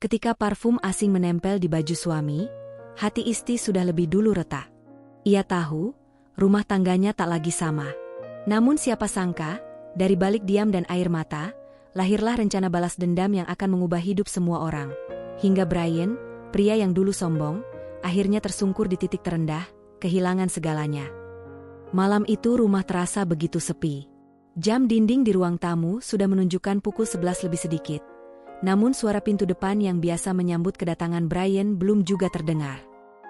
Ketika parfum asing menempel di baju suami, hati Isti sudah lebih dulu retak. Ia tahu, rumah tangganya tak lagi sama. Namun siapa sangka, dari balik diam dan air mata, lahirlah rencana balas dendam yang akan mengubah hidup semua orang. Hingga Brian, pria yang dulu sombong, akhirnya tersungkur di titik terendah, kehilangan segalanya. Malam itu rumah terasa begitu sepi. Jam dinding di ruang tamu sudah menunjukkan pukul 11 lebih sedikit. Namun suara pintu depan yang biasa menyambut kedatangan Brian belum juga terdengar.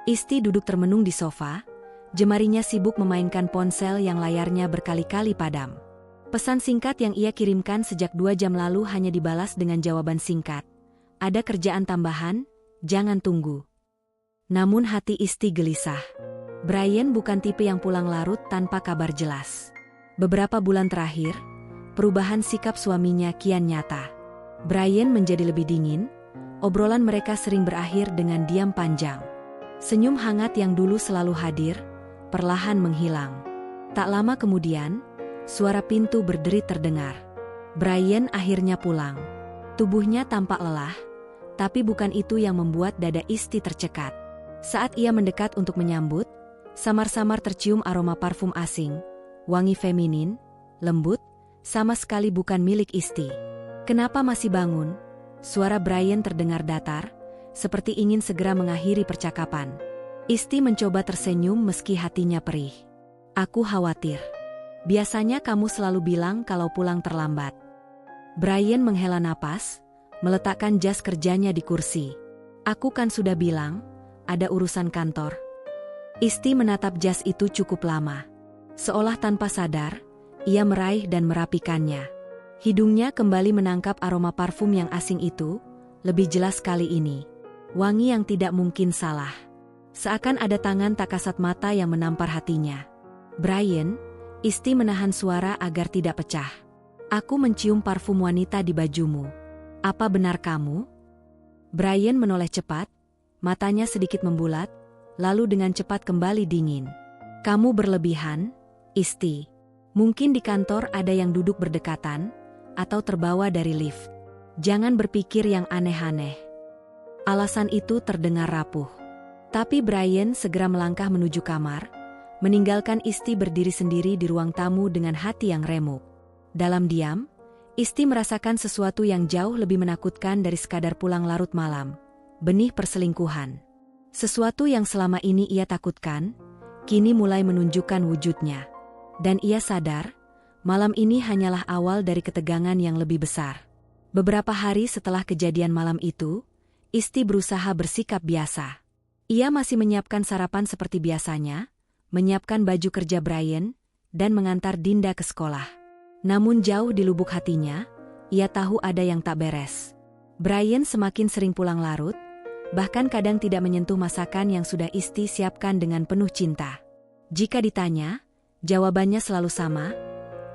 Isti duduk termenung di sofa, jemarinya sibuk memainkan ponsel yang layarnya berkali-kali padam. Pesan singkat yang ia kirimkan sejak 2 jam lalu hanya dibalas dengan jawaban singkat. Ada kerjaan tambahan, jangan tunggu. Namun hati Isti gelisah. Brian bukan tipe yang pulang larut tanpa kabar jelas. Beberapa bulan terakhir, perubahan sikap suaminya kian nyata. Brian menjadi lebih dingin, obrolan mereka sering berakhir dengan diam panjang. Senyum hangat yang dulu selalu hadir, perlahan menghilang. Tak lama kemudian, suara pintu berderit terdengar. Brian akhirnya pulang. Tubuhnya tampak lelah, tapi bukan itu yang membuat dada Isti tercekat. Saat ia mendekat untuk menyambut, samar-samar tercium aroma parfum asing, wangi feminin, lembut, sama sekali bukan milik Isti. "Kenapa masih bangun?" Suara Brian terdengar datar, seperti ingin segera mengakhiri percakapan. Isti mencoba tersenyum meski hatinya perih. "Aku khawatir. Biasanya kamu selalu bilang kalau pulang terlambat." Brian menghela napas, meletakkan jas kerjanya di kursi. "Aku kan sudah bilang, ada urusan kantor." Isti menatap jas itu cukup lama. Seolah tanpa sadar, ia meraih dan merapikannya. Hidungnya kembali menangkap aroma parfum yang asing itu, lebih jelas kali ini. Wangi yang tidak mungkin salah. Seakan ada tangan tak kasat mata yang menampar hatinya. "Brian," Isti menahan suara agar tidak pecah. "Aku mencium parfum wanita di bajumu. Apa benar kamu?" Brian menoleh cepat, matanya sedikit membulat, lalu dengan cepat kembali dingin. "Kamu berlebihan, Isti. Mungkin di kantor ada yang duduk berdekatan, atau terbawa dari lift. Jangan berpikir yang aneh-aneh." Alasan itu terdengar rapuh. Tapi Brian segera melangkah menuju kamar, meninggalkan Isti berdiri sendiri di ruang tamu dengan hati yang remuk. Dalam diam, Isti merasakan sesuatu yang jauh lebih menakutkan dari sekadar pulang larut malam. Benih perselingkuhan. Sesuatu yang selama ini ia takutkan, kini mulai menunjukkan wujudnya. Dan ia sadar, malam ini hanyalah awal dari ketegangan yang lebih besar. Beberapa hari setelah kejadian malam itu, Isti berusaha bersikap biasa. Ia masih menyiapkan sarapan seperti biasanya, menyiapkan baju kerja Brian, dan mengantar Dinda ke sekolah. Namun jauh di lubuk hatinya, ia tahu ada yang tak beres. Brian semakin sering pulang larut, bahkan kadang tidak menyentuh masakan yang sudah Isti siapkan dengan penuh cinta. Jika ditanya, jawabannya selalu sama,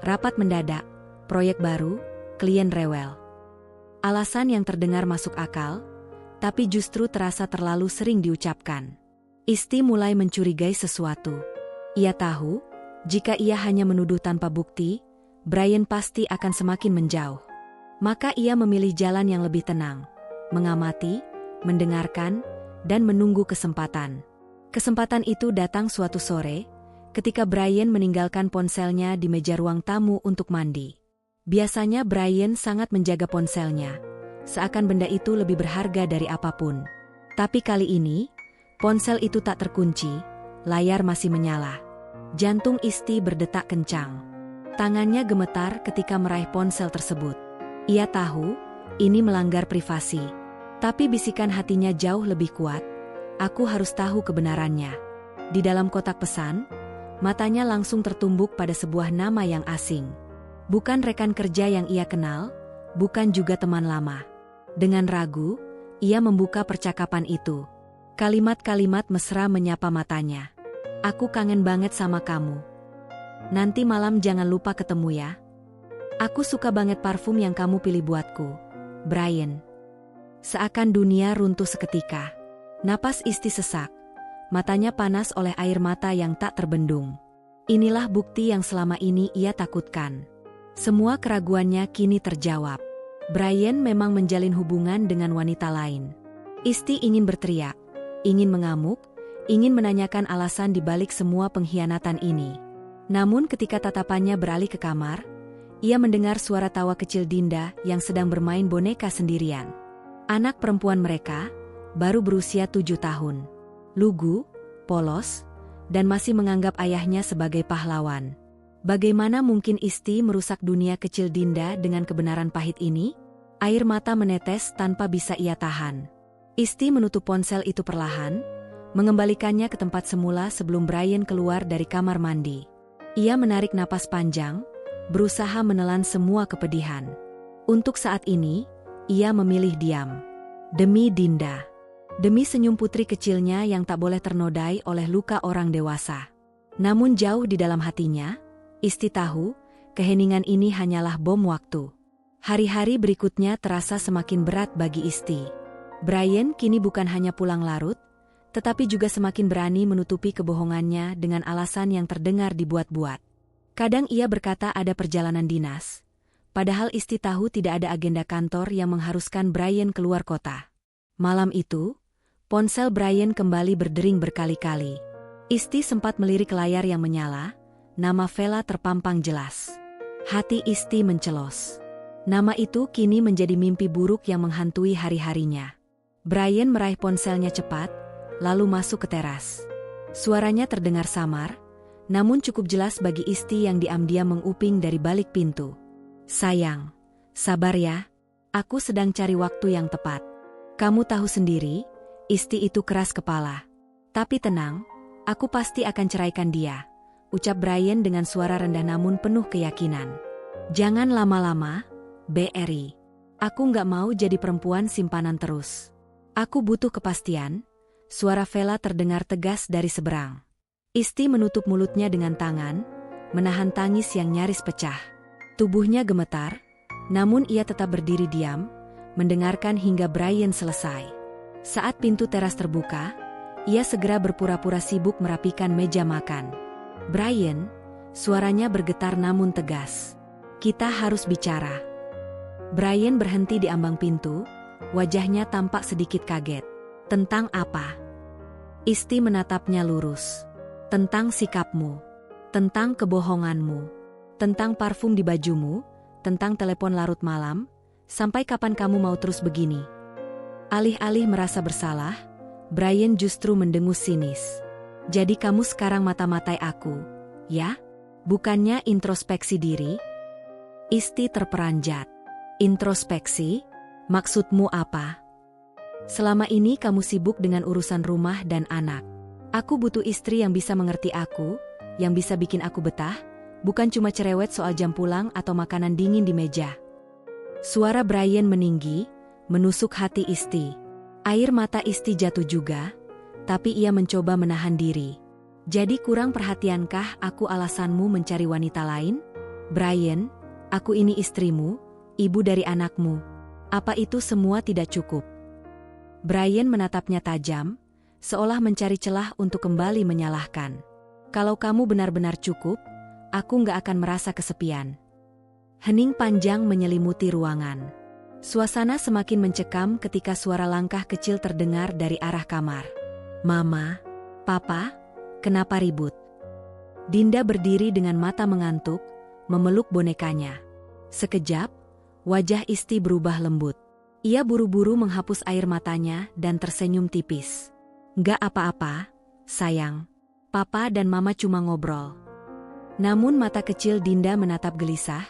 rapat mendadak, proyek baru, klien rewel. Alasan yang terdengar masuk akal, tapi justru terasa terlalu sering diucapkan. Isti mulai mencurigai sesuatu. Ia tahu, jika ia hanya menuduh tanpa bukti, Brian pasti akan semakin menjauh. Maka ia memilih jalan yang lebih tenang, mengamati, mendengarkan, dan menunggu kesempatan. Kesempatan itu datang suatu sore, ketika Brian meninggalkan ponselnya di meja ruang tamu untuk mandi. Biasanya Brian sangat menjaga ponselnya, seakan benda itu lebih berharga dari apapun. Tapi kali ini, ponsel itu tak terkunci, layar masih menyala. Jantung Isti berdetak kencang. Tangannya gemetar ketika meraih ponsel tersebut. Ia tahu, ini melanggar privasi. Tapi bisikan hatinya jauh lebih kuat, "Aku harus tahu kebenarannya." Di dalam kotak pesan, matanya langsung tertumbuk pada sebuah nama yang asing. Bukan rekan kerja yang ia kenal, bukan juga teman lama. Dengan ragu, ia membuka percakapan itu. Kalimat-kalimat mesra menyapa matanya. "Aku kangen banget sama kamu. Nanti malam jangan lupa ketemu ya. Aku suka banget parfum yang kamu pilih buatku, Brian." Seakan dunia runtuh seketika. Napas Isti sesak. Matanya panas oleh air mata yang tak terbendung. Inilah bukti yang selama ini ia takutkan. Semua keraguannya kini terjawab. Brian memang menjalin hubungan dengan wanita lain. Isti ingin berteriak, ingin mengamuk, ingin menanyakan alasan di balik semua pengkhianatan ini. Namun ketika tatapannya beralih ke kamar, ia mendengar suara tawa kecil Dinda yang sedang bermain boneka sendirian. Anak perempuan mereka baru berusia 7 tahun. Lugu, polos, dan masih menganggap ayahnya sebagai pahlawan. Bagaimana mungkin Isti merusak dunia kecil Dinda dengan kebenaran pahit ini? Air mata menetes tanpa bisa ia tahan. Isti menutup ponsel itu perlahan, mengembalikannya ke tempat semula sebelum Brian keluar dari kamar mandi. Ia menarik napas panjang, berusaha menelan semua kepedihan. Untuk saat ini, ia memilih diam. Demi Dinda. Demi senyum putri kecilnya yang tak boleh ternodai oleh luka orang dewasa. Namun jauh di dalam hatinya, Isti tahu, keheningan ini hanyalah bom waktu. Hari-hari berikutnya terasa semakin berat bagi Isti. Brian kini bukan hanya pulang larut, tetapi juga semakin berani menutupi kebohongannya dengan alasan yang terdengar dibuat-buat. Kadang ia berkata ada perjalanan dinas, padahal Isti tahu tidak ada agenda kantor yang mengharuskan Brian keluar kota. Malam itu, ponsel Brian kembali berdering berkali-kali. Isti sempat melirik layar yang menyala, nama Vela terpampang jelas. Hati Isti mencelos. Nama itu kini menjadi mimpi buruk yang menghantui hari-harinya. Brian meraih ponselnya cepat, lalu masuk ke teras. Suaranya terdengar samar, namun cukup jelas bagi Isti yang diam-diam menguping dari balik pintu. Sayang, sabar ya, aku sedang cari waktu yang tepat. Kamu tahu sendiri, Isti itu keras kepala. Tapi tenang, aku pasti akan ceraikan dia, ucap Brian dengan suara rendah namun penuh keyakinan. Jangan lama-lama, BRI. Aku nggak mau jadi perempuan simpanan terus. Aku butuh kepastian, suara Vela terdengar tegas dari seberang. Isti menutup mulutnya dengan tangan, menahan tangis yang nyaris pecah. Tubuhnya gemetar, namun ia tetap berdiri diam, mendengarkan hingga Brian selesai. Saat pintu teras terbuka, ia segera berpura-pura sibuk merapikan meja makan. Brian, suaranya bergetar namun tegas. Kita harus bicara. Brian berhenti di ambang pintu, wajahnya tampak sedikit kaget. Tentang apa? Isti menatapnya lurus. Tentang sikapmu. Tentang kebohonganmu. Tentang parfum di bajumu. Tentang telepon larut malam. Sampai kapan kamu mau terus begini? Alih-alih merasa bersalah, Brian justru mendengus sinis. Jadi kamu sekarang mata-matai aku, ya? Bukannya introspeksi diri? Isti terperanjat. Introspeksi? Maksudmu apa? Selama ini kamu sibuk dengan urusan rumah dan anak. Aku butuh istri yang bisa mengerti aku, yang bisa bikin aku betah, bukan cuma cerewet soal jam pulang atau makanan dingin di meja. Suara Brian meninggi, menusuk hati Isti. Air mata Isti jatuh juga, tapi ia mencoba menahan diri. Jadi kurang perhatiankah aku alasanmu mencari wanita lain? Brian, aku ini istrimu, ibu dari anakmu. Apa itu semua tidak cukup? Brian menatapnya tajam, seolah mencari celah untuk kembali menyalahkan. Kalau kamu benar-benar cukup, aku nggak akan merasa kesepian. Hening panjang menyelimuti ruangan. Suasana semakin mencekam ketika suara langkah kecil terdengar dari arah kamar. Mama, Papa, kenapa ribut? Dinda berdiri dengan mata mengantuk, memeluk bonekanya. Sekejap, wajah Isti berubah lembut. Ia buru-buru menghapus air matanya dan tersenyum tipis. Nggak apa-apa, sayang. Papa dan Mama cuma ngobrol. Namun mata kecil Dinda menatap gelisah,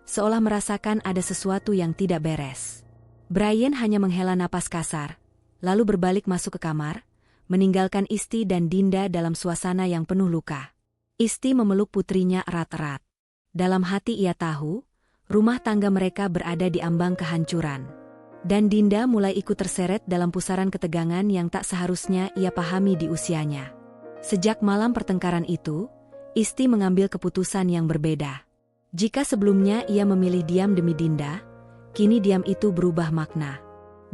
seolah merasakan ada sesuatu yang tidak beres. Brian hanya menghela napas kasar, lalu berbalik masuk ke kamar, meninggalkan Isti dan Dinda dalam suasana yang penuh luka. Isti memeluk putrinya erat-erat. Dalam hati ia tahu, rumah tangga mereka berada di ambang kehancuran. Dan Dinda mulai ikut terseret dalam pusaran ketegangan yang tak seharusnya ia pahami di usianya. Sejak malam pertengkaran itu, Isti mengambil keputusan yang berbeda. Jika sebelumnya ia memilih diam demi Dinda, kini diam itu berubah makna.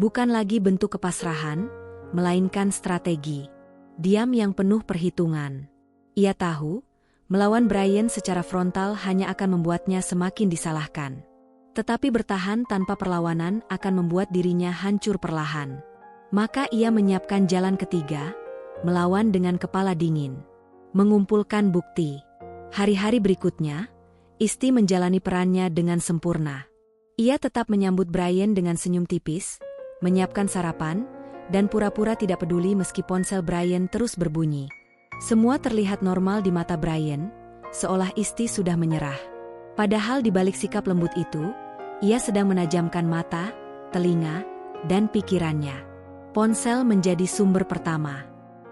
Bukan lagi bentuk kepasrahan, melainkan strategi. Diam yang penuh perhitungan. Ia tahu, melawan Brian secara frontal hanya akan membuatnya semakin disalahkan. Tetapi bertahan tanpa perlawanan akan membuat dirinya hancur perlahan. Maka ia menyiapkan jalan ketiga, melawan dengan kepala dingin. Mengumpulkan bukti. Hari-hari berikutnya, Isti menjalani perannya dengan sempurna. Ia tetap menyambut Brian dengan senyum tipis, menyiapkan sarapan, dan pura-pura tidak peduli meski ponsel Brian terus berbunyi. Semua terlihat normal di mata Brian, seolah Isti sudah menyerah. Padahal di balik sikap lembut itu, ia sedang menajamkan mata, telinga, dan pikirannya. Ponsel menjadi sumber pertama.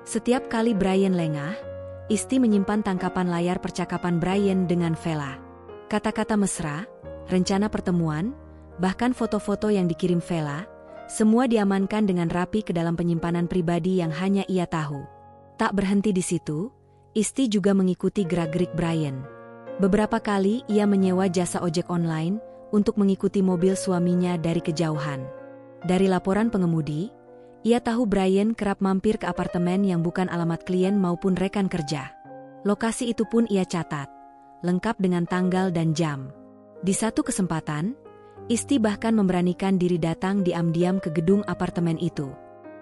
Setiap kali Brian lengah, Isti menyimpan tangkapan layar percakapan Brian dengan Vela. Kata-kata mesra, rencana pertemuan, bahkan foto-foto yang dikirim Vela, semua diamankan dengan rapi ke dalam penyimpanan pribadi yang hanya ia tahu. Tak berhenti di situ, Isti juga mengikuti gerak-gerik Brian. Beberapa kali ia menyewa jasa ojek online untuk mengikuti mobil suaminya dari kejauhan. Dari laporan pengemudi, ia tahu Brian kerap mampir ke apartemen yang bukan alamat klien maupun rekan kerja. Lokasi itu pun ia catat, lengkap dengan tanggal dan jam. Di satu kesempatan, Isti bahkan memberanikan diri datang diam-diam ke gedung apartemen itu.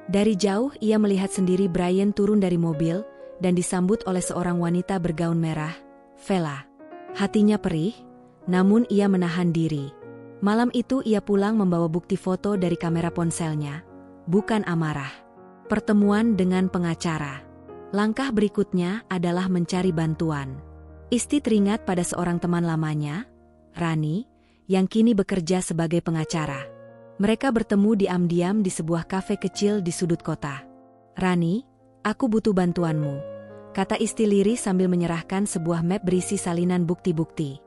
Dari jauh ia melihat sendiri Brian turun dari mobil dan disambut oleh seorang wanita bergaun merah, Vela. Hatinya perih, namun ia menahan diri. Malam itu ia pulang membawa bukti foto dari kamera ponselnya, bukan amarah. Pertemuan dengan pengacara. Langkah berikutnya adalah mencari bantuan. Isti teringat pada seorang teman lamanya, Rani, yang kini bekerja sebagai pengacara. Mereka bertemu diam-diam di sebuah kafe kecil di sudut kota. "Rani, aku butuh bantuanmu," kata Isti lirih sambil menyerahkan sebuah map berisi salinan bukti-bukti.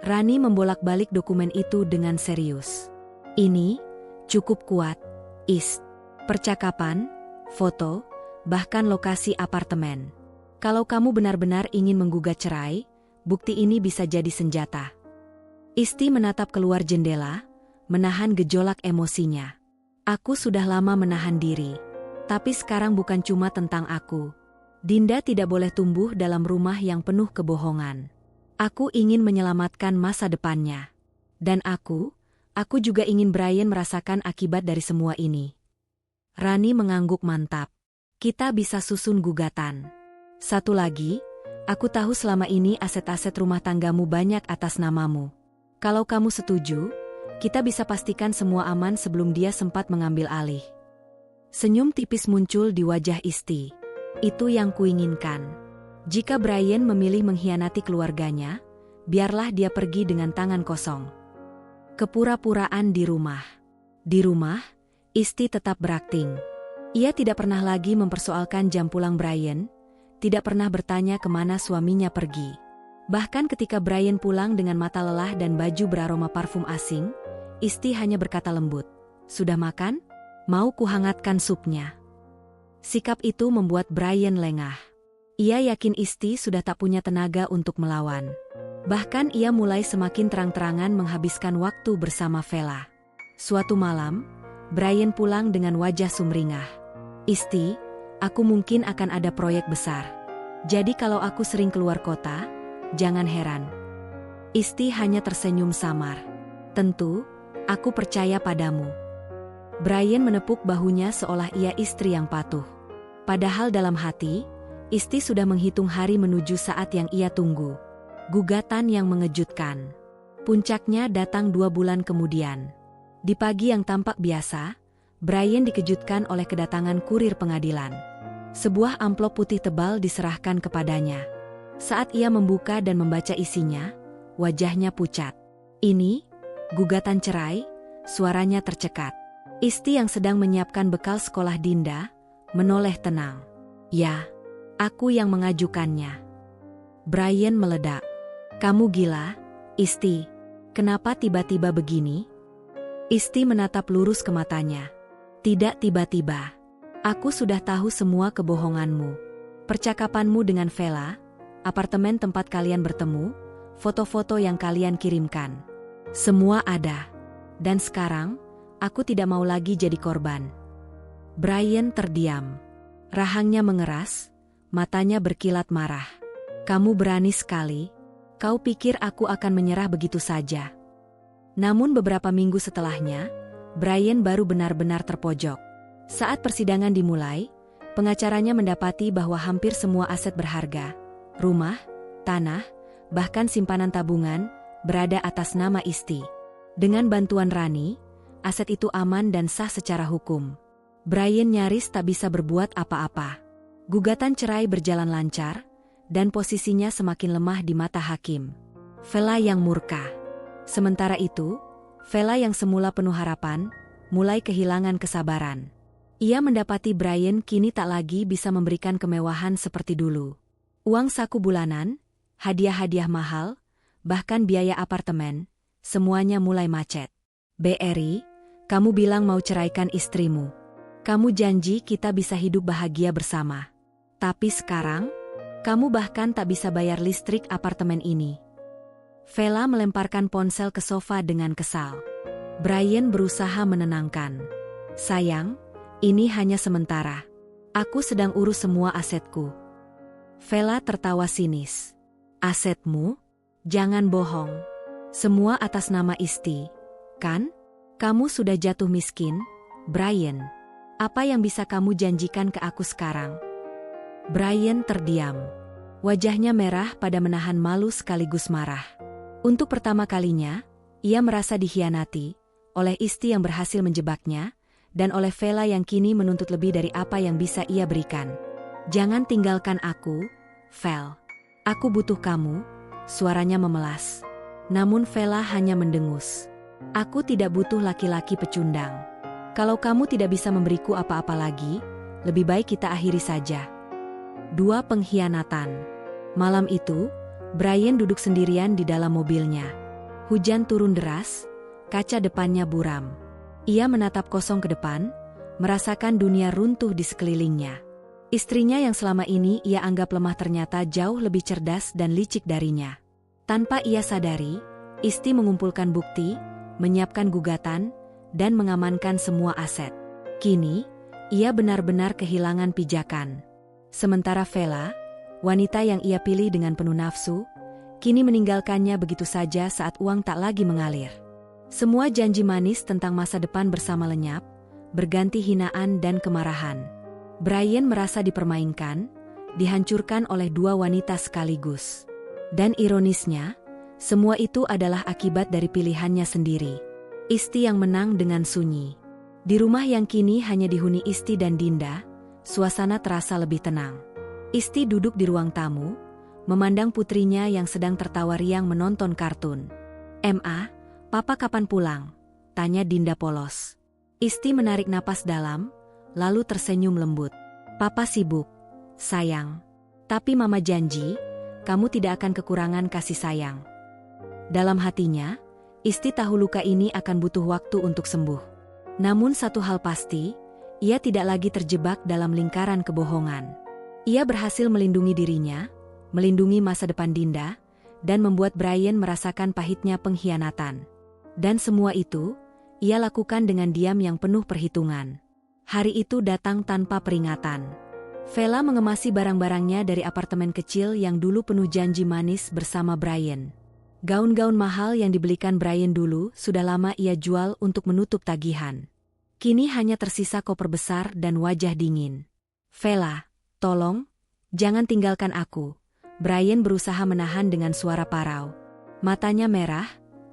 Rani membolak-balik dokumen itu dengan serius. "Ini cukup kuat, Ist. Percakapan, foto, bahkan lokasi apartemen. Kalau kamu benar-benar ingin menggugat cerai, bukti ini bisa jadi senjata." Isti menatap keluar jendela, menahan gejolak emosinya. "Aku sudah lama menahan diri. Tapi sekarang bukan cuma tentang aku. Dinda tidak boleh tumbuh dalam rumah yang penuh kebohongan. Aku ingin menyelamatkan masa depannya. Dan aku juga ingin Brian merasakan akibat dari semua ini." Rani mengangguk mantap. "Kita bisa susun gugatan. Satu lagi, aku tahu selama ini aset-aset rumah tanggamu banyak atas namamu. Kalau kamu setuju, kita bisa pastikan semua aman sebelum dia sempat mengambil alih." Senyum tipis muncul di wajah Isti. "Itu yang kuinginkan. Jika Brian memilih mengkhianati keluarganya, biarlah dia pergi dengan tangan kosong." Kepura-puraan di rumah. Di rumah, Isti tetap berakting. Ia tidak pernah lagi mempersoalkan jam pulang Brian, tidak pernah bertanya kemana suaminya pergi. Bahkan ketika Brian pulang dengan mata lelah dan baju beraroma parfum asing, Isti hanya berkata lembut, "Sudah makan? Mau kuhangatkan supnya?" Sikap itu membuat Brian lengah. Ia yakin Isti sudah tak punya tenaga untuk melawan. Bahkan ia mulai semakin terang-terangan menghabiskan waktu bersama Vela. Suatu malam, Brian pulang dengan wajah sumringah. "Isti, aku mungkin akan ada proyek besar. Jadi kalau aku sering keluar kota, jangan heran." Isti hanya tersenyum samar. "Tentu, aku percaya padamu." Brian menepuk bahunya seolah ia istri yang patuh. Padahal dalam hati, Isti sudah menghitung hari menuju saat yang ia tunggu. Gugatan yang mengejutkan. Puncaknya datang 2 bulan kemudian. Di pagi yang tampak biasa, Brian dikejutkan oleh kedatangan kurir pengadilan. Sebuah amplop putih tebal diserahkan kepadanya. Saat ia membuka dan membaca isinya, wajahnya pucat. "Ini, gugatan cerai," suaranya tercekat. Isti yang sedang menyiapkan bekal sekolah Dinda, menoleh tenang. "Ya, aku yang mengajukannya." Brian meledak. "Kamu gila, Isti. Kenapa tiba-tiba begini?" Isti menatap lurus ke matanya. "Tidak tiba-tiba. Aku sudah tahu semua kebohonganmu. Percakapanmu dengan Vela, apartemen tempat kalian bertemu, foto-foto yang kalian kirimkan. Semua ada. Dan sekarang, aku tidak mau lagi jadi korban." Brian terdiam. Rahangnya mengeras, matanya berkilat marah. "Kamu berani sekali. Kau pikir aku akan menyerah begitu saja?" Namun beberapa minggu setelahnya, Brian baru benar-benar terpojok. Saat persidangan dimulai, pengacaranya mendapati bahwa hampir semua aset berharga, rumah, tanah, bahkan simpanan tabungan, berada atas nama Isti. Dengan bantuan Rani, aset itu aman dan sah secara hukum. Brian nyaris tak bisa berbuat apa-apa. Gugatan cerai berjalan lancar, dan posisinya semakin lemah di mata hakim. Vela yang murka. Sementara itu, Vela yang semula penuh harapan, mulai kehilangan kesabaran. Ia mendapati Brian kini tak lagi bisa memberikan kemewahan seperti dulu. Uang saku bulanan, hadiah-hadiah mahal, bahkan biaya apartemen, semuanya mulai macet. BRI, kamu bilang mau ceraikan istrimu. Kamu janji kita bisa hidup bahagia bersama. Tapi sekarang, kamu bahkan tak bisa bayar listrik apartemen ini. Vela melemparkan ponsel ke sofa dengan kesal. Brian berusaha menenangkan. Sayang, ini hanya sementara. Aku sedang urus semua asetku. Vela tertawa sinis. Asetmu? Jangan bohong. Semua atas nama Isti, kan? Kamu sudah jatuh miskin, Brian. Apa yang bisa kamu janjikan ke aku sekarang? Brian terdiam. Wajahnya merah pada menahan malu sekaligus marah. Untuk pertama kalinya, ia merasa dikhianati oleh Isti yang berhasil menjebaknya, dan oleh Vela yang kini menuntut lebih dari apa yang bisa ia berikan. Jangan tinggalkan aku, Vel. Aku butuh kamu, suaranya memelas. Namun Vela hanya mendengus. Aku tidak butuh laki-laki pecundang. Kalau kamu tidak bisa memberiku apa-apa lagi, lebih baik kita akhiri saja. 2 pengkhianatan. Malam itu, Brian duduk sendirian di dalam mobilnya. Hujan turun deras, kaca depannya buram. Ia menatap kosong ke depan, merasakan dunia runtuh di sekelilingnya. Istrinya yang selama ini ia anggap lemah ternyata jauh lebih cerdas dan licik darinya. Tanpa ia sadari, Isti mengumpulkan bukti, menyiapkan gugatan, dan mengamankan semua aset. Kini, ia benar-benar kehilangan pijakan. Sementara Vela, wanita yang ia pilih dengan penuh nafsu, kini meninggalkannya begitu saja saat uang tak lagi mengalir. Semua janji manis tentang masa depan bersama lenyap, berganti hinaan dan kemarahan. Brian merasa dipermainkan, dihancurkan oleh 2 wanita sekaligus. Dan ironisnya, semua itu adalah akibat dari pilihannya sendiri. Isti yang menang dengan sunyi. Di rumah yang kini hanya dihuni Isti dan Dinda, suasana terasa lebih tenang. Isti duduk di ruang tamu, memandang putrinya yang sedang tertawa riang menonton kartun. "Ma, Papa kapan pulang?" tanya Dinda polos. Isti menarik napas dalam, lalu tersenyum lembut. "Papa sibuk, sayang. Tapi Mama janji, kamu tidak akan kekurangan kasih sayang." Dalam hatinya, Isti tahu luka ini akan butuh waktu untuk sembuh. Namun satu hal pasti, ia tidak lagi terjebak dalam lingkaran kebohongan. Ia berhasil melindungi dirinya, melindungi masa depan Dinda, dan membuat Brian merasakan pahitnya pengkhianatan. Dan semua itu, ia lakukan dengan diam yang penuh perhitungan. Hari itu datang tanpa peringatan. Vela mengemasi barang-barangnya dari apartemen kecil yang dulu penuh janji manis bersama Brian. Gaun-gaun mahal yang dibelikan Brian dulu sudah lama ia jual untuk menutup tagihan. Kini hanya tersisa koper besar dan wajah dingin. "Vela, tolong, jangan tinggalkan aku." Brian berusaha menahan dengan suara parau. Matanya merah,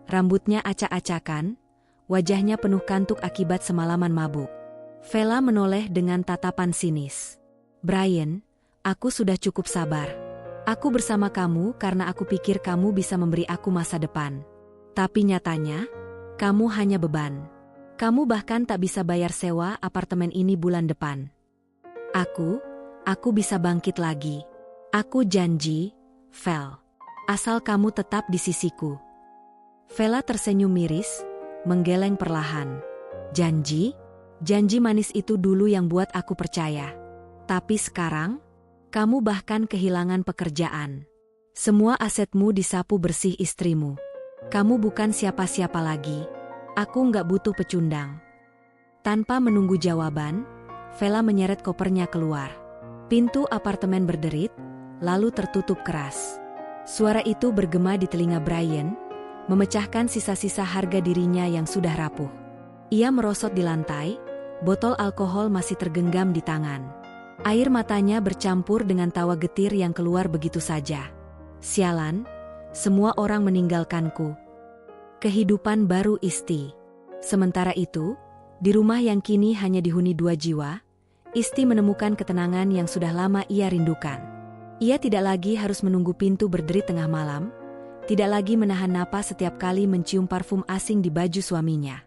rambutnya acak-acakan, wajahnya penuh kantuk akibat semalaman mabuk. Vela menoleh dengan tatapan sinis. "Brian, aku sudah cukup sabar. Aku bersama kamu karena aku pikir kamu bisa memberi aku masa depan. Tapi nyatanya, kamu hanya beban. Kamu bahkan tak bisa bayar sewa apartemen ini bulan depan. Aku bisa bangkit lagi. Aku janji, Vel. Asal kamu tetap di sisiku." Vela tersenyum miris, menggeleng perlahan. "Janji? Janji manis itu dulu yang buat aku percaya. Tapi sekarang, kamu bahkan kehilangan pekerjaan. Semua asetmu disapu bersih istrimu. Kamu bukan siapa-siapa lagi. Aku nggak butuh pecundang." Tanpa menunggu jawaban, Vela menyeret kopernya keluar. Pintu apartemen berderit, lalu tertutup keras. Suara itu bergema di telinga Brian, memecahkan sisa-sisa harga dirinya yang sudah rapuh. Ia merosot di lantai, botol alkohol masih tergenggam di tangan. Air matanya bercampur dengan tawa getir yang keluar begitu saja. Sialan, semua orang meninggalkanku. Kehidupan baru Isti. Sementara itu, di rumah yang kini hanya dihuni 2 jiwa, Isti menemukan ketenangan yang sudah lama ia rindukan. Ia tidak lagi harus menunggu pintu berderit tengah malam, tidak lagi menahan napas setiap kali mencium parfum asing di baju suaminya.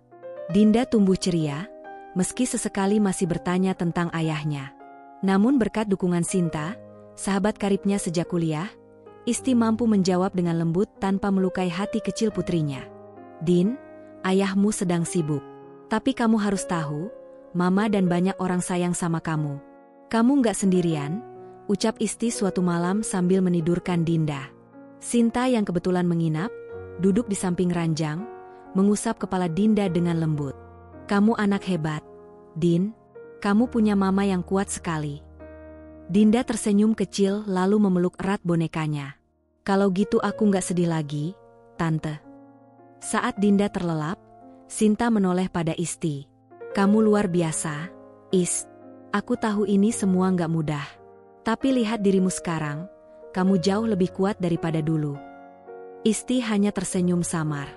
Dinda tumbuh ceria, meski sesekali masih bertanya tentang ayahnya. Namun berkat dukungan Sinta, sahabat karibnya sejak kuliah, Isti mampu menjawab dengan lembut tanpa melukai hati kecil putrinya. Din, ayahmu sedang sibuk. Tapi kamu harus tahu, Mama dan banyak orang sayang sama kamu. Kamu nggak sendirian, ucap Isti suatu malam sambil menidurkan Dinda. Sinta yang kebetulan menginap, duduk di samping ranjang, mengusap kepala Dinda dengan lembut. Kamu anak hebat, Din. Kamu punya mama yang kuat sekali. Dinda tersenyum kecil lalu memeluk erat bonekanya. Kalau gitu aku nggak sedih lagi, Tante. Saat Dinda terlelap, Sinta menoleh pada Isti. Kamu luar biasa, Is. Aku tahu ini semua nggak mudah. Tapi lihat dirimu sekarang, kamu jauh lebih kuat daripada dulu. Isti hanya tersenyum samar.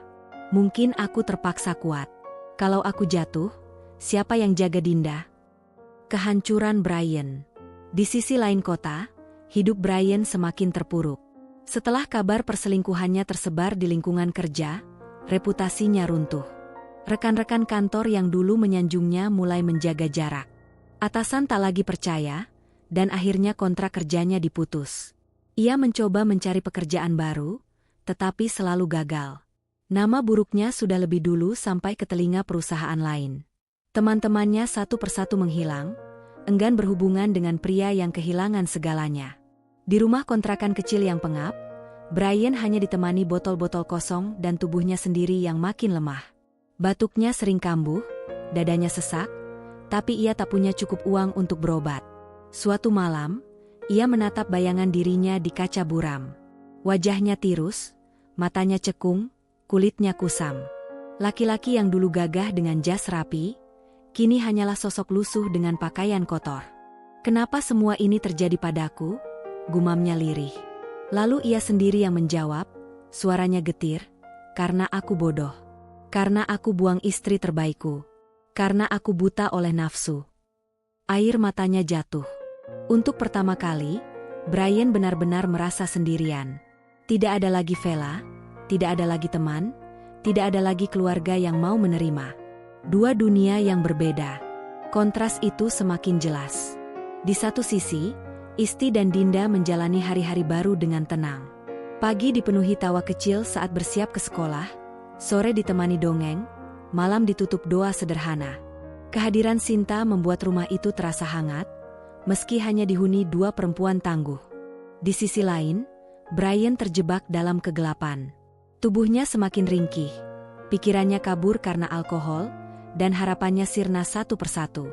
Mungkin aku terpaksa kuat. Kalau aku jatuh, siapa yang jaga Dinda? Kehancuran Brian. Di sisi lain kota, hidup Brian semakin terpuruk. Setelah kabar perselingkuhannya tersebar di lingkungan kerja, reputasinya runtuh. Rekan-rekan kantor yang dulu menyanjungnya mulai menjaga jarak. Atasan tak lagi percaya, dan akhirnya kontrak kerjanya diputus. Ia mencoba mencari pekerjaan baru, tetapi selalu gagal. Nama buruknya sudah lebih dulu sampai ke telinga perusahaan lain. Teman-temannya satu persatu menghilang, enggan berhubungan dengan pria yang kehilangan segalanya. Di rumah kontrakan kecil yang pengap, Brian hanya ditemani botol-botol kosong dan tubuhnya sendiri yang makin lemah. Batuknya sering kambuh, dadanya sesak, tapi ia tak punya cukup uang untuk berobat. Suatu malam, ia menatap bayangan dirinya di kaca buram. Wajahnya tirus, matanya cekung, kulitnya kusam. Laki-laki yang dulu gagah dengan jas rapi, kini hanyalah sosok lusuh dengan pakaian kotor. Kenapa semua ini terjadi padaku? Gumamnya lirih. Lalu ia sendiri yang menjawab, suaranya getir, karena aku bodoh. Karena aku buang istri terbaikku. Karena aku buta oleh nafsu. Air matanya jatuh. Untuk pertama kali, Brian benar-benar merasa sendirian. Tidak ada lagi Vela, tidak ada lagi teman, tidak ada lagi keluarga yang mau menerima. Dua dunia yang berbeda. Kontras itu semakin jelas. Di satu sisi, Isti dan Dinda menjalani hari-hari baru dengan tenang. Pagi dipenuhi tawa kecil saat bersiap ke sekolah, sore ditemani dongeng, malam ditutup doa sederhana. Kehadiran Sinta membuat rumah itu terasa hangat, meski hanya dihuni 2 perempuan tangguh. Di sisi lain, Brian terjebak dalam kegelapan. Tubuhnya semakin ringkih, pikirannya kabur karena alkohol, dan harapannya sirna satu persatu.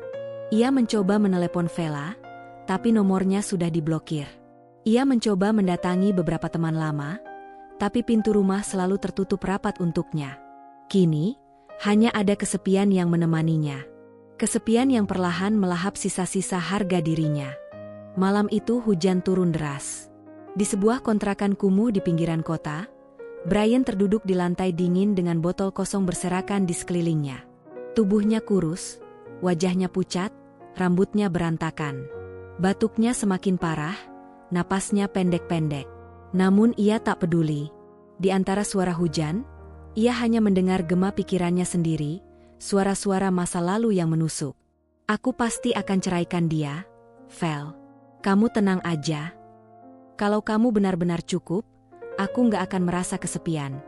Ia mencoba menelepon Vela, tapi nomornya sudah diblokir. Ia mencoba mendatangi beberapa teman lama, tapi pintu rumah selalu tertutup rapat untuknya. Kini, hanya ada kesepian yang menemaninya. Kesepian yang perlahan melahap sisa-sisa harga dirinya. Malam itu hujan turun deras. Di sebuah kontrakan kumuh di pinggiran kota, Brian terduduk di lantai dingin dengan botol kosong berserakan di sekelilingnya. Tubuhnya kurus, wajahnya pucat, rambutnya berantakan. Batuknya semakin parah, napasnya pendek-pendek. Namun ia tak peduli. Di antara suara hujan, ia hanya mendengar gema pikirannya sendiri, suara-suara masa lalu yang menusuk. Aku pasti akan ceraikan dia, Vel. Kamu tenang aja. Kalau kamu benar-benar cukup, aku nggak akan merasa kesepian.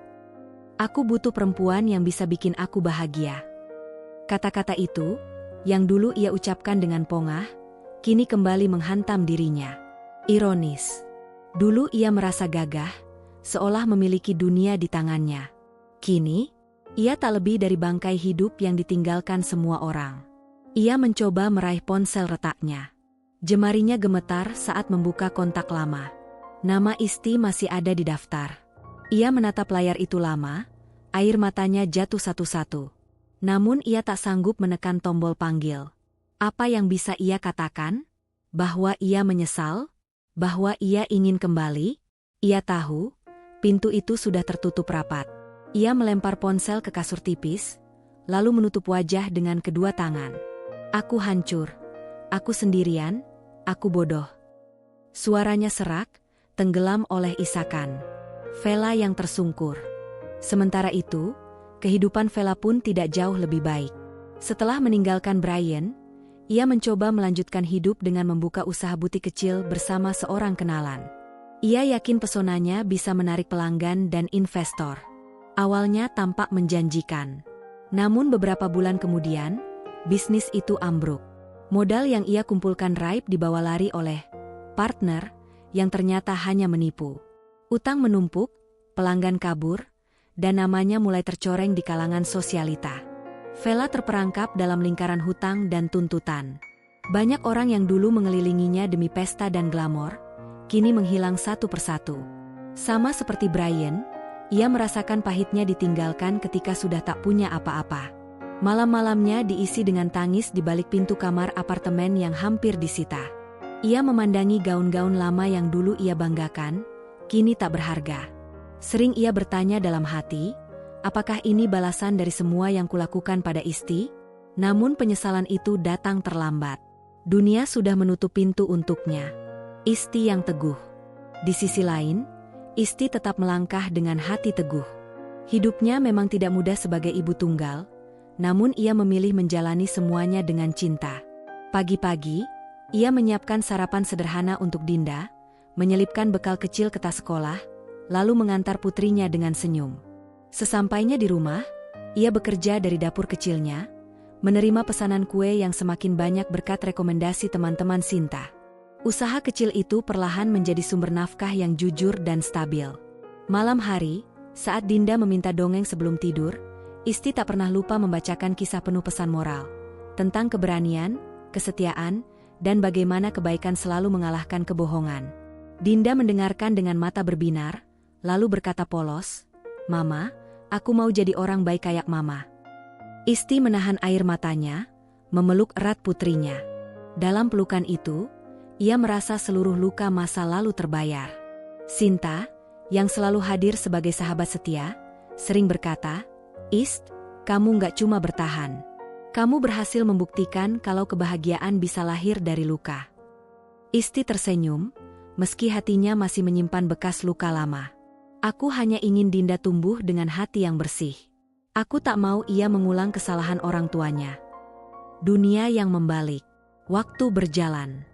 Aku butuh perempuan yang bisa bikin aku bahagia. Kata-kata itu, yang dulu ia ucapkan dengan pongah, kini kembali menghantam dirinya. Ironis. Dulu ia merasa gagah, seolah memiliki dunia di tangannya. Kini, ia tak lebih dari bangkai hidup yang ditinggalkan semua orang. Ia mencoba meraih ponsel retaknya. Jemarinya gemetar saat membuka kontak lama. Nama Isti masih ada di daftar. Ia menatap layar itu lama, Air matanya jatuh satu-satu. Namun ia tak sanggup menekan tombol panggil. Apa yang bisa ia katakan? Bahwa ia menyesal? Bahwa ia ingin kembali? Ia tahu, pintu itu sudah tertutup rapat. Ia melempar ponsel ke kasur tipis, lalu menutup wajah dengan kedua tangan. Aku hancur. Aku sendirian. Aku bodoh. Suaranya serak, tenggelam oleh isakan. Vela yang tersungkur. Sementara itu, kehidupan Vela pun tidak jauh lebih baik. Setelah meninggalkan Brian, ia mencoba melanjutkan hidup dengan membuka usaha butik kecil bersama seorang kenalan. Ia yakin pesonanya bisa menarik pelanggan dan investor. Awalnya tampak menjanjikan. Namun beberapa bulan kemudian, bisnis itu ambruk. Modal yang ia kumpulkan raib dibawa lari oleh partner yang ternyata hanya menipu. Utang menumpuk, pelanggan kabur, dan namanya mulai tercoreng di kalangan sosialita. Vela terperangkap dalam lingkaran hutang dan tuntutan. Banyak orang yang dulu mengelilinginya demi pesta dan glamor, kini menghilang satu persatu. Sama seperti Brian, ia merasakan pahitnya ditinggalkan ketika sudah tak punya apa-apa. Malam-malamnya diisi dengan tangis di balik pintu kamar apartemen yang hampir disita. Ia memandangi gaun-gaun lama yang dulu ia banggakan, kini tak berharga. Sering ia bertanya dalam hati, apakah ini balasan dari semua yang kulakukan pada Isti? Namun penyesalan itu datang terlambat. Dunia sudah menutup pintu untuknya. Isti yang teguh. Di sisi lain, Isti tetap melangkah dengan hati teguh. Hidupnya memang tidak mudah sebagai ibu tunggal, namun ia memilih menjalani semuanya dengan cinta. Pagi-pagi, ia menyiapkan sarapan sederhana untuk Dinda, menyelipkan bekal kecil ke tas sekolah, lalu mengantar putrinya dengan senyum. Sesampainya di rumah, ia bekerja dari dapur kecilnya, menerima pesanan kue yang semakin banyak berkat rekomendasi teman-teman Sinta. Usaha kecil itu perlahan menjadi sumber nafkah yang jujur dan stabil. Malam hari, saat Dinda meminta dongeng sebelum tidur, Isti tak pernah lupa membacakan kisah penuh pesan moral tentang keberanian, kesetiaan, dan bagaimana kebaikan selalu mengalahkan kebohongan. Dinda mendengarkan dengan mata berbinar, lalu berkata polos, "Mama, aku mau jadi orang baik kayak Mama." Isti menahan air matanya, memeluk erat putrinya. Dalam pelukan itu, ia merasa seluruh luka masa lalu terbayar. Sinta, yang selalu hadir sebagai sahabat setia, sering berkata, "Ist, kamu nggak cuma bertahan. Kamu berhasil membuktikan kalau kebahagiaan bisa lahir dari luka." Isti tersenyum, meski hatinya masih menyimpan bekas luka lama. "Aku hanya ingin Dinda tumbuh dengan hati yang bersih. Aku tak mau ia mengulang kesalahan orang tuanya." Dunia yang membalik. Waktu berjalan.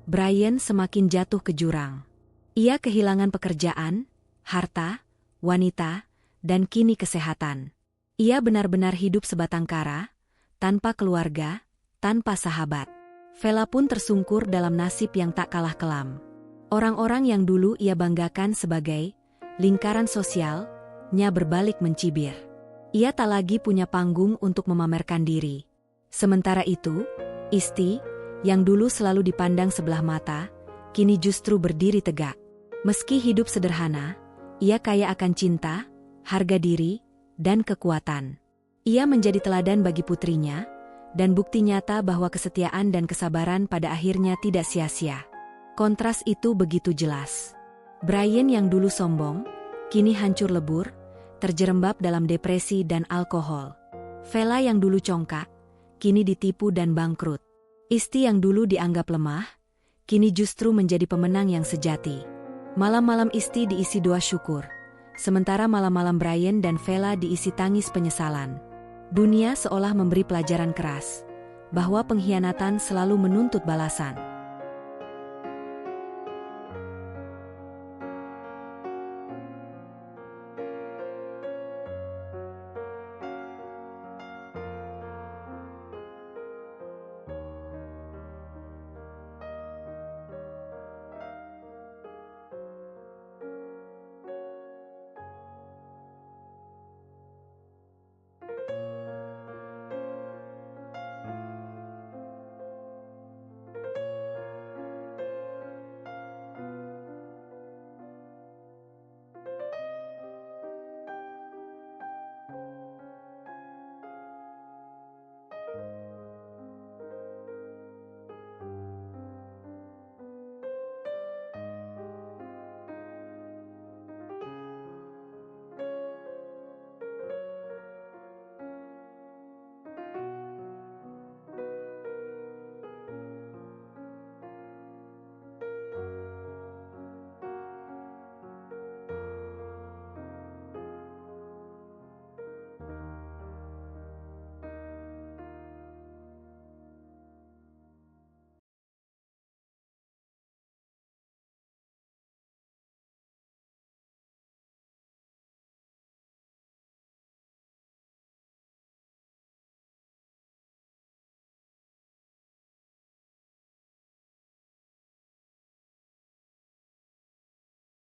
Brian semakin jatuh ke jurang. Ia kehilangan pekerjaan, harta, wanita, dan kini kesehatan. Ia benar-benar hidup sebatang kara, tanpa keluarga, tanpa sahabat. Vela pun tersungkur dalam nasib yang tak kalah kelam. Orang-orang yang dulu ia banggakan sebagai lingkaran sosialnya berbalik mencibir. Ia tak lagi punya panggung untuk memamerkan diri. Sementara itu, Isti, yang dulu selalu dipandang sebelah mata, kini justru berdiri tegak. Meski hidup sederhana, ia kaya akan cinta, harga diri, dan kekuatan. Ia menjadi teladan bagi putrinya, dan bukti nyata bahwa kesetiaan dan kesabaran pada akhirnya tidak sia-sia. Kontras itu begitu jelas. Brian yang dulu sombong, kini hancur lebur, terjerembab dalam depresi dan alkohol. Vela yang dulu congkak, kini ditipu dan bangkrut. Isti yang dulu dianggap lemah, kini justru menjadi pemenang yang sejati. Malam-malam Isti diisi doa syukur, sementara malam-malam Brian dan Vela diisi tangis penyesalan. Dunia seolah memberi pelajaran keras, bahwa pengkhianatan selalu menuntut balasan.